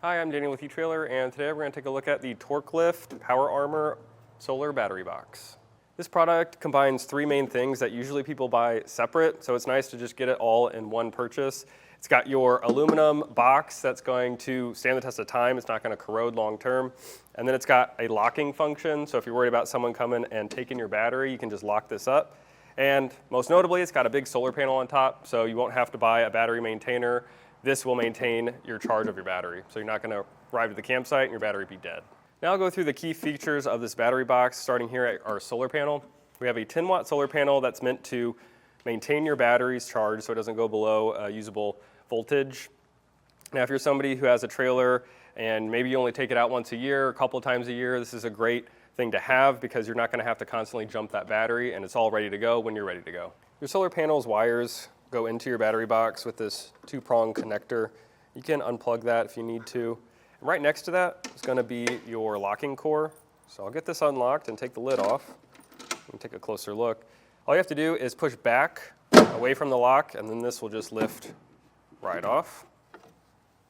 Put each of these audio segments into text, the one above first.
Hi, I'm Daniel with etrailer, and today we're going to take a look at the TorkLift PowerArmor solar battery box. This product combines three main things that usually people buy separate, so it's nice to just get it all in one purchase. It's got your aluminum box that's going to stand the test of time. It's not going to corrode long term. And then it's got a locking function, so if you're worried about someone coming and taking your battery, you can just lock this up. And most notably, it's got a big solar panel on top, so you won't have to buy a battery maintainer. This will maintain your charge of your battery, so you're not going to arrive at the campsite and your battery be dead. Now I'll go through the key features of this battery box, starting here at our solar panel. We have a 10-watt solar panel that's meant to maintain your battery's charge so it doesn't go below usable voltage. Now if you're somebody who has a trailer and maybe you only take it out once a year, a couple times a year, this is a great thing to have because you're not going to have to constantly jump that battery, and it's all ready to go when you're ready to go. Your solar panel's wires go into your battery box with this two-prong connector. You can unplug that if you need to. And right next to that is going to be your locking core. So I'll get this unlocked and take the lid off. You can take a closer look. All you have to do is push back away from the lock, and then this will just lift right off.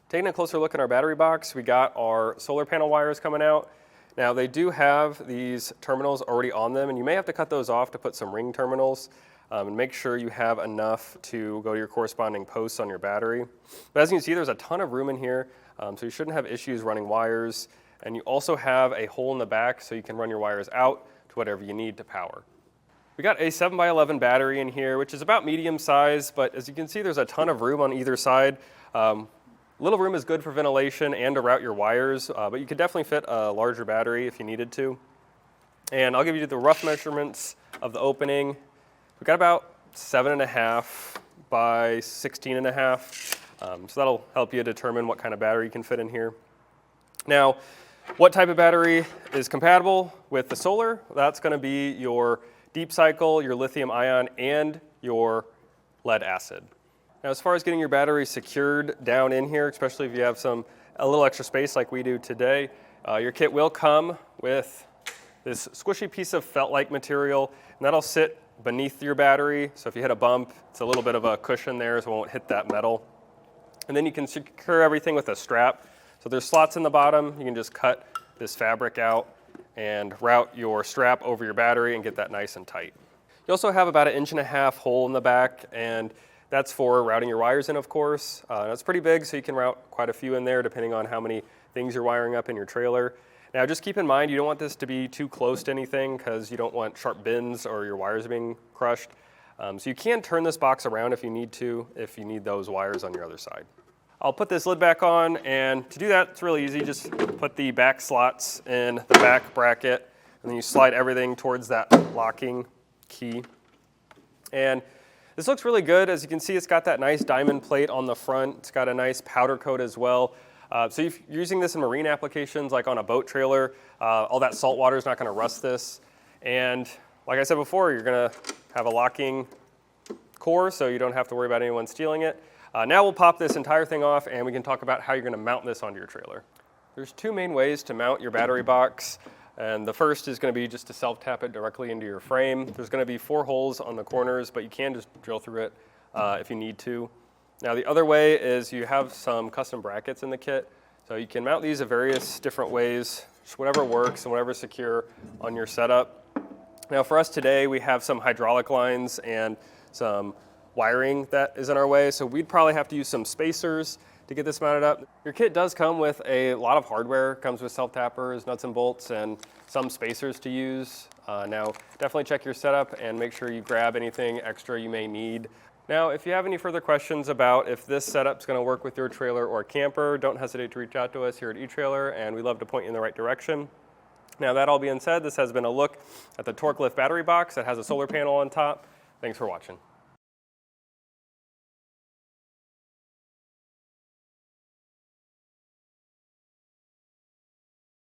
Taking a closer look at our battery box, we got our solar panel wires coming out. Now they do have these terminals already on them, and you may have to cut those off to put some ring terminals. And make sure you have enough to go to your corresponding posts on your battery. But as you can see, there's a ton of room in here, so you shouldn't have issues running wires. And you also have a hole in the back so you can run your wires out to whatever you need to power. We got a 7x11 battery in here, which is about medium size, but as you can see, there's a ton of room on either side. Little room is good for ventilation and to route your wires, but you could definitely fit a larger battery if you needed to. And I'll give you the rough measurements of the opening. We've got about 7.5 by 16.5, so that'll help you determine what kind of battery you can fit in here. Now, what type of battery is compatible with the solar? That's going to be your deep cycle, your lithium ion, and your lead acid. Now, as far as getting your battery secured down in here, especially if you have a little extra space like we do today, your kit will come with this squishy piece of felt-like material, and that'll sit beneath your battery, so if you hit a bump, it's a little bit of a cushion there so it won't hit that metal. And then you can secure everything with a strap. So there's slots in the bottom. You can just cut this fabric out and route your strap over your battery and get that nice and tight. You also have about 1.5 inch hole in the back, and that's for routing your wires in, of course. That's pretty big, so you can route quite a few in there depending on how many things you're wiring up in your trailer. Now just keep in mind, you don't want this to be too close to anything because you don't want sharp bends or your wires being crushed. So you can turn this box around if you need to, if you need those wires on your other side. I'll put this lid back on, and to do that, it's really easy. Just put the back slots in the back bracket, and then you slide everything towards that locking key. And this looks really good. As you can see, it's got that nice diamond plate on the front. It's got a nice powder coat as well. So if you're using this in marine applications, like on a boat trailer, all that salt water is not going to rust this. And like I said before, you're going to have a locking core, so you don't have to worry about anyone stealing it. Now we'll pop this entire thing off, and we can talk about how you're going to mount this onto your trailer. There's two main ways to mount your battery box. And the first is going to be just to self-tap it directly into your frame. There's going to be 4 holes on the corners, but you can just drill through it if you need to. Now the other way is you have some custom brackets in the kit. So you can mount these in various different ways, just whatever works and whatever's secure on your setup. Now for us today, we have some hydraulic lines and some wiring that is in our way. So we'd probably have to use some spacers to get this mounted up. Your kit does come with a lot of hardware. It comes with self-tappers, nuts and bolts, and some spacers to use. Now definitely check your setup and make sure you grab anything extra you may need. Now, if you have any further questions about if this setup's going to work with your trailer or camper, don't hesitate to reach out to us here at etrailer, and we'd love to point you in the right direction. Now, that all being said, this has been a look at the TorkLift battery box that has a solar panel on top. Thanks for watching.